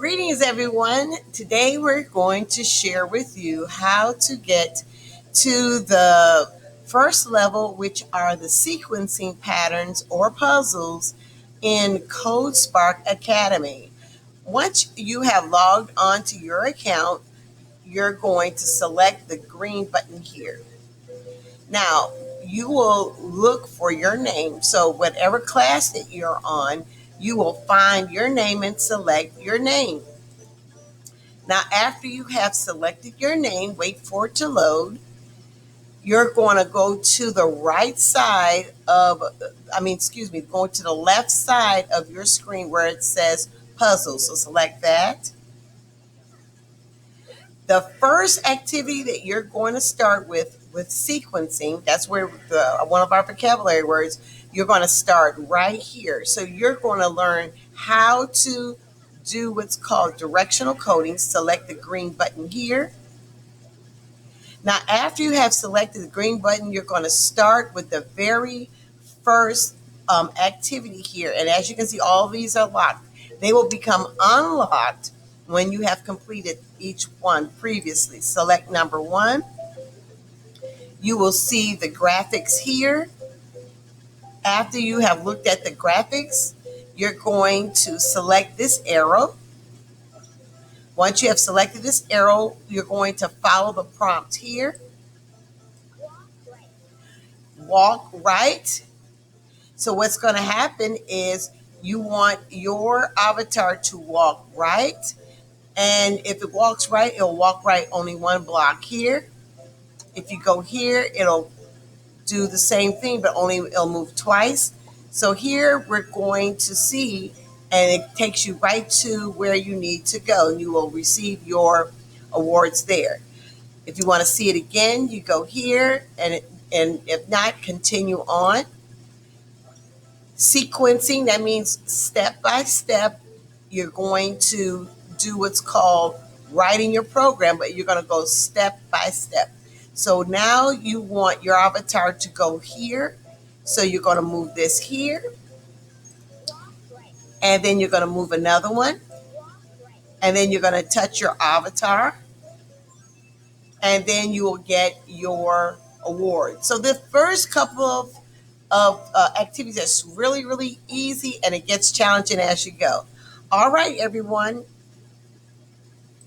Greetings, everyone. Today we're going to share with you how to get to the first level, which are the sequencing patterns or puzzles in CodeSpark Academy. Once you have logged onto your account, you're going to select the green button here. Now, you will look for your name. So, whatever class that you're on, you will find your name and select your name. Now, after you have selected your name, wait for it to load. You're going to go to the right side of, going to the left side of your screen where it says puzzle. So select that. The first activity that you're going to start with sequencing, that's where one of our vocabulary words, you're going to start right here. So you're going to learn how to do what's called directional coding. Select the green button here. Now, after you have selected the green button, you're going to start with the very first activity here. And as you can see, all of these are locked. They will become unlocked when you have completed each one previously. Select number one. You will see the graphics here. After you have looked at the graphics, you're going to select this arrow. Once you have selected this arrow, you're going to follow the prompt here. Walk right. So what's going to happen is you want your avatar to walk right. And if it walks right, it'll walk right only one block here. If you go here, it'll do the same thing, but only it'll move twice. So here we're going to see, and it takes you right to where you need to go, and you will receive your awards there. If you want to see it again, you go here, and if not, continue on. Sequencing, that means step by step, you're going to do what's called writing your program, but you're going to go step by step. So now you want your avatar to go here. So you're going to move this here. And then you're going to move another one. And then you're going to touch your avatar. And then you will get your award. So the first couple of activities that's really, really easy, and it gets challenging as you go. All right, everyone.